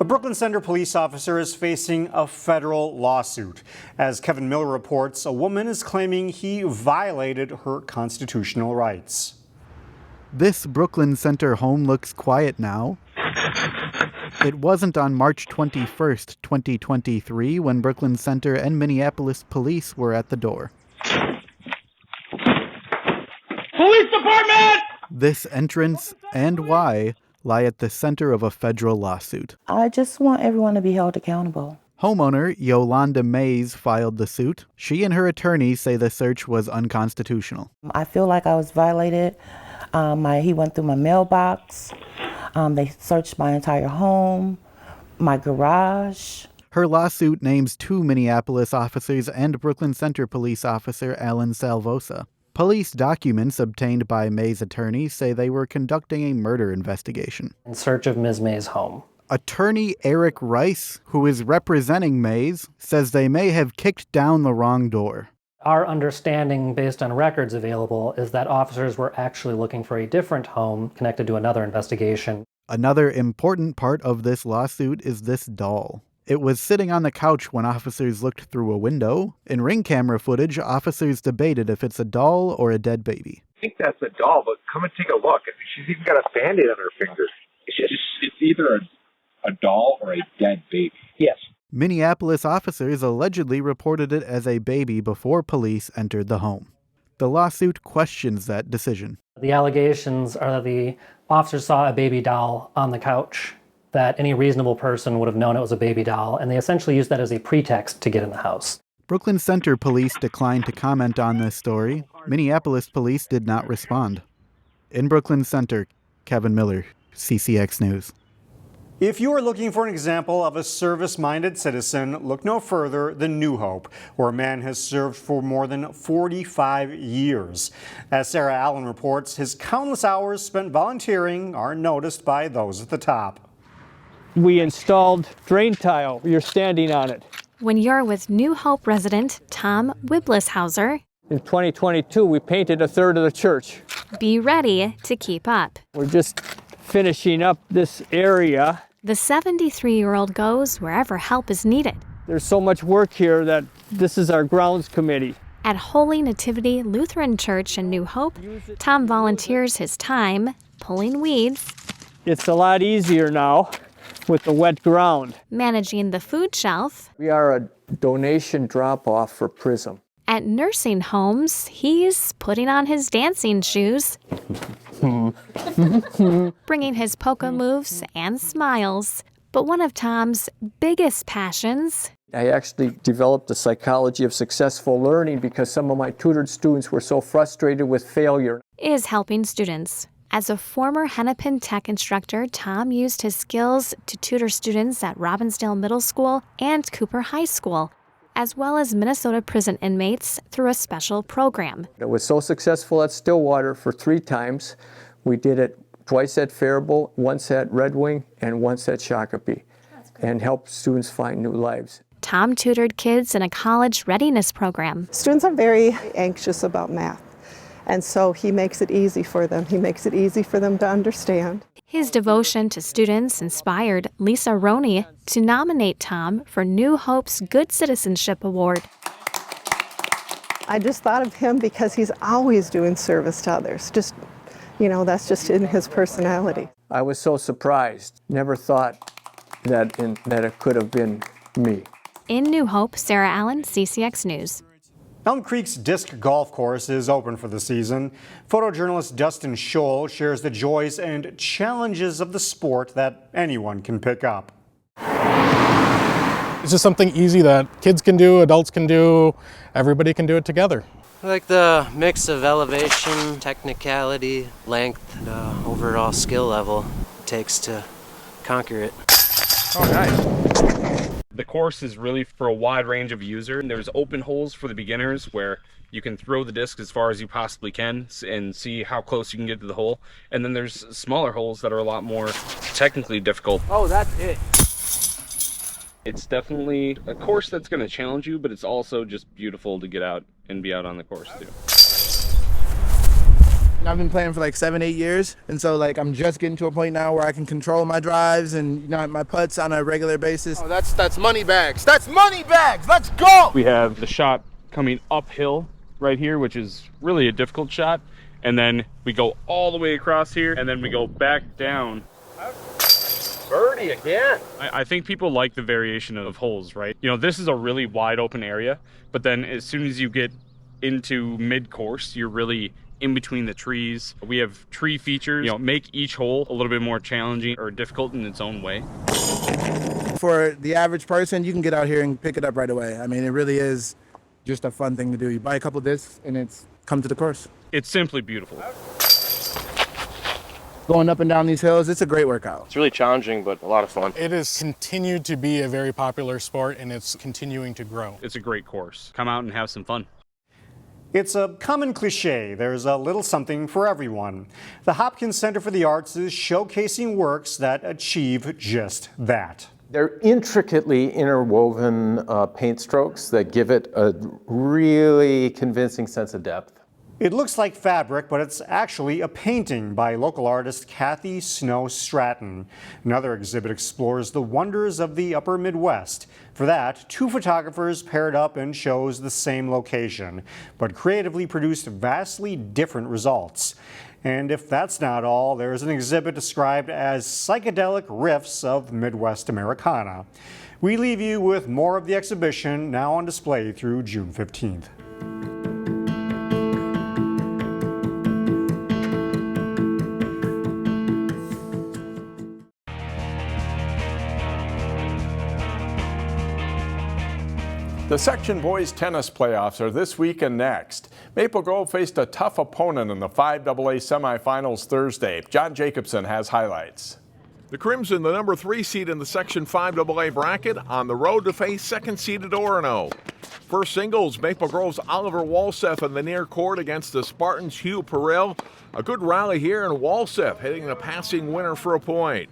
A Brooklyn Center police officer is facing a federal lawsuit. As Kevin Miller reports, a woman is claiming he violated her constitutional rights. This Brooklyn Center home looks quiet now. It wasn't on March 21st, 2023, when Brooklyn Center and Minneapolis police were at the door. Police department! This entrance and why lie at the center of a federal lawsuit. I just want everyone to be held accountable. Homeowner Yolanda Mays filed the suit. She and her attorney say the search was unconstitutional. I feel like I was violated. He went through my mailbox. They searched my entire home, my garage. Her lawsuit names 2 Minneapolis officers and Brooklyn Center police officer Alan Salvosa. Police documents obtained by May's attorney say they were conducting a murder investigation. In search of Ms. May's home. Attorney Eric Rice, who is representing Mays, says they may have kicked down the wrong door. Our understanding, based on records available, is that officers were actually looking for a different home connected to another investigation. Another important part of this lawsuit is this doll. It was sitting on the couch when officers looked through a window. In Ring camera footage, officers debated if it's a doll or a dead baby. I think that's a doll, but come and take a look. I mean, she's even got a Band-Aid on her finger. It's either a doll or a dead baby. Yes. Minneapolis officers allegedly reported it as a baby before police entered the home. The lawsuit questions that decision. The allegations are that the officers saw a baby doll on the couch, that any reasonable person would have known it was a baby doll, and they essentially used that as a pretext to get in the house. Brooklyn Center police declined to comment on this story. Minneapolis police did not respond. In Brooklyn Center, Kevin Miller, CCX News. If you are looking for an example of a service-minded citizen, look no further than New Hope, where a man has served for more than 45 years. As Sarah Allen reports, his countless hours spent volunteering are noticed by those at the top. We installed drain tile. You're standing on it. When you're with New Hope resident Tom Wiblishauser, In 2022, we painted a third of the church. be ready to keep up. We're just finishing up this area. The 73-year-old goes wherever help is needed. There's so much work here that this is our grounds committee. At Holy Nativity Lutheran Church in New Hope, Tom volunteers his time pulling weeds, It's a lot easier now with the wet ground. managing the food shelf. We are a donation drop-off for PRISM. At nursing homes, he's putting on his dancing shoes, bringing his polka moves and smiles. But one of Tom's biggest passions I actually developed the psychology of successful learning because some of my tutored students were so frustrated with failure. is helping students. As a former Hennepin Tech instructor, Tom used his skills to tutor students at Robbinsdale Middle School and Cooper High School, as well as Minnesota prison inmates through a special program. It was so successful at Stillwater for 3 times. We did it twice at Faribault, once at Red Wing, and once at Shakopee, and helped students find new lives. Tom tutored kids in a college readiness program. Students are very anxious about math, and so he makes it easy for them. He makes it easy for them to understand. His devotion to students inspired Lisa Roney to nominate Tom for New Hope's Good Citizenship Award. I just thought of him because he's always doing service to others. Just, that's just in his personality. I was so surprised. Never thought that it could have been me. In New Hope, Sarah Allen, CCX News. Elm Creek's disc golf course is open for the season. Photojournalist Dustin Scholl shares the joys and challenges of the sport that anyone can pick up. It's just something easy that kids can do, adults can do, everybody can do it together. I like the mix of elevation, technicality, length, and overall skill level it takes to conquer it. Oh, nice. The course is really for a wide range of users. There's open holes for the beginners where you can throw the disc as far as you possibly can and see how close you can get to the hole. And then there's smaller holes that are a lot more technically difficult. Oh, that's it. It's definitely a course that's going to challenge you, but it's also just beautiful to get out and be out on the course too. I've been playing for like 7-8 years, and so like I'm just getting to a point now where I can control my drives and my putts on a regular basis. Oh, that's money bags. That's money bags. Let's go. We have the shot coming uphill right here, which is really a difficult shot, and then we go all the way across here, and then we go back down. Birdie again. I think people like the variation of holes, right? You know, this is a really wide open area, but then as soon as you get into mid-course, you're really in between the trees. We have tree features, you know, make each hole a little bit more challenging or difficult in its own way. For the average person, you can get out here and pick it up right away. I mean, it really is just a fun thing to do. You buy a couple discs and it's come to the course. It's simply beautiful. Going up and down these hills, it's a great workout. It's really challenging, but a lot of fun. It has continued to be a very popular sport, and it's continuing to grow. It's a great course. Come out and have some fun. It's a common cliche, there's a little something for everyone. The Hopkins Center for the Arts is showcasing works that achieve just that. They're intricately interwoven paint strokes that give it a really convincing sense of depth. It looks like fabric, but it's actually a painting by local artist Kathy Snow Stratton. Another exhibit explores the wonders of the upper Midwest. For that, 2 photographers paired up and chose the same location, but creatively produced vastly different results. And if that's not all, there's an exhibit described as psychedelic riffs of Midwest Americana. We leave you with more of the exhibition, now on display through June 15th. The Section Boys Tennis Playoffs are this week and next. Maple Grove faced a tough opponent in the 5AA semifinals Thursday. John Jacobson has highlights. The Crimson, the number 3 seed in the Section 5AA bracket, on the road to face second-seeded Orono. First singles, Maple Grove's Oliver Walseth in the near court against the Spartans' Hugh Perrell. A good rally here, and Walseth hitting the passing winner for a point.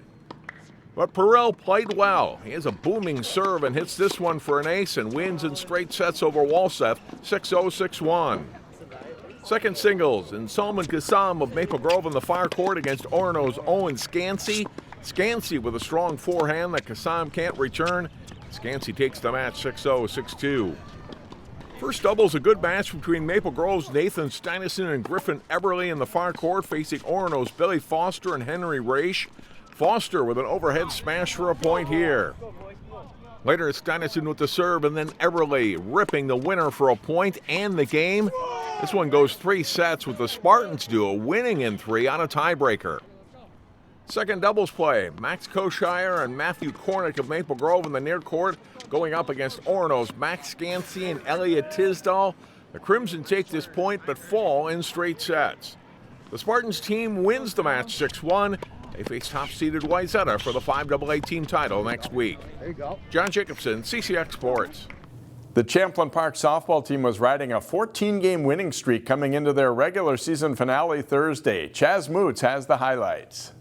But Perrell played well. He has a booming serve and hits this one for an ace and wins in straight sets over Walseth, 6-0, 6-1. Second singles, and Salman Kassam of Maple Grove in the far court against Orono's Owen Scansey. Scansey with a strong forehand that Kassam can't return. Scansey takes the match 6-0, 6-2. First doubles, a good match between Maple Grove's Nathan Steinison and Griffin Eberly in the far court, facing Orono's Billy Foster and Henry Raish. Foster with an overhead smash for a point here. Later, Steinison with the serve, and then Eberly ripping the winner for a point and the game. This one goes 3 sets with the Spartans duo winning in 3 on a tiebreaker. Second doubles play, Max Koshire and Matthew Kornick of Maple Grove in the near court going up against Orono's Max Scansey and Elliot Tisdall. The Crimson take this point but fall in straight sets. The Spartans team wins the match 6-1. They face top-seeded Wayzata for the 5AA team title next week. There you go. John Jacobson, CCX Sports. The Champlin Park softball team was riding a 14-game winning streak coming into their regular season finale Thursday. Chaz Moots has the highlights.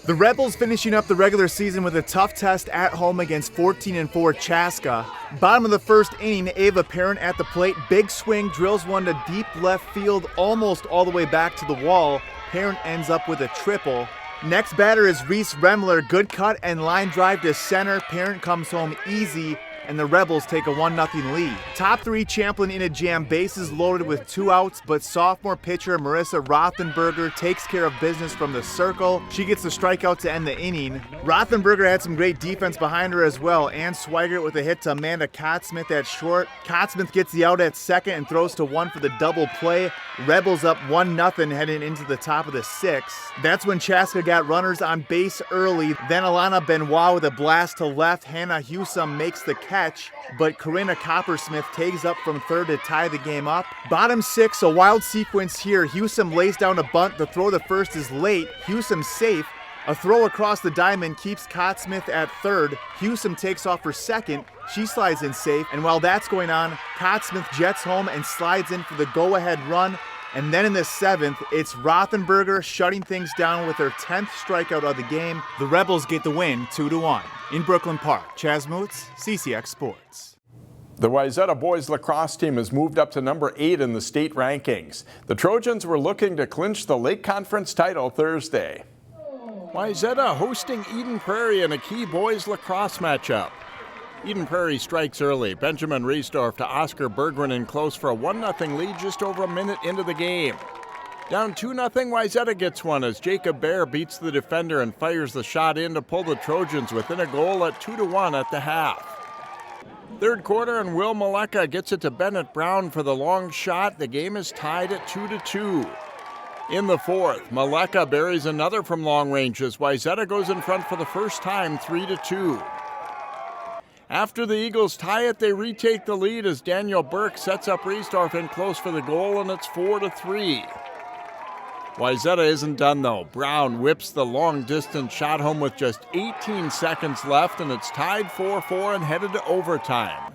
The Rebels finishing up the regular season with a tough test at home against 14-4 Chaska. Bottom of the first inning, Ava Parent at the plate. Big swing, drills one to deep left field, almost all the way back to the wall. Parent ends up with a triple. Next batter is Reese Remler. Good cut and line drive to center. Parent comes home easy, and the Rebels take a 1-0 lead. Top 3 Champlin in a jam, bases loaded with 2 outs, but sophomore pitcher Marissa Rothenberger takes care of business from the circle. She gets the strikeout to end the inning. Rothenberger had some great defense behind her as well. Ann Swigert with a hit to Amanda Cottsmith at short. Cottsmith gets the out at second and throws to 1 for the double play. Rebels up 1-0 heading into the top of the 6th. That's when Chaska got runners on base early. Then Alana Benoit with a blast to left. Hannah Hewsome makes the catch, but Corinna Coppersmith tags up from third to tie the game up. Bottom 6, a wild sequence here. Hewsome lays down a bunt. The throw to first is late. Hewsome safe. A throw across the diamond keeps Cottsmith at third. Hewsome takes off for second. She slides in safe, and while that's going on, Cottsmith jets home and slides in for the go-ahead run. And then in the 7th, it's Rothenberger shutting things down with her 10th strikeout of the game. The Rebels get the win 2-1. In Brooklyn Park, Chaz Moots, CCX Sports. The Wayzata boys lacrosse team has moved up to number 8 in the state rankings. The Trojans were looking to clinch the Lake Conference title Thursday. Wayzata hosting Eden Prairie in a key boys lacrosse matchup. Eden Prairie strikes early. Benjamin Riesdorf to Oscar Bergren in close for a 1-0 lead just over a minute into the game. Down 2-0, Wayzata gets one as Jacob Bear beats the defender and fires the shot in to pull the Trojans within a goal at 2-1 at the half. Third quarter, and Will Maleka gets it to Bennett Brown for the long shot. The game is tied at 2-2. In the fourth, Maleka buries another from long range as Wayzata goes in front for the first time, 3-2. After the Eagles tie it, they retake the lead as Daniel Burke sets up Riesdorf in close for the goal, and it's 4-3. Wayzata isn't done though. Brown whips the long-distance shot home with just 18 seconds left, and it's tied 4-4 and headed to overtime.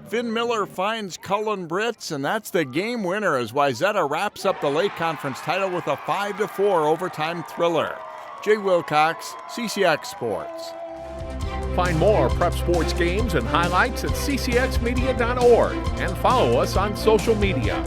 Finn Miller finds Cullen Britz, and that's the game winner as Wayzata wraps up the Lake Conference title with a 5-4 overtime thriller. Jay Wilcox, CCX Sports. Find more prep sports games and highlights at ccxmedia.org and follow us on social media.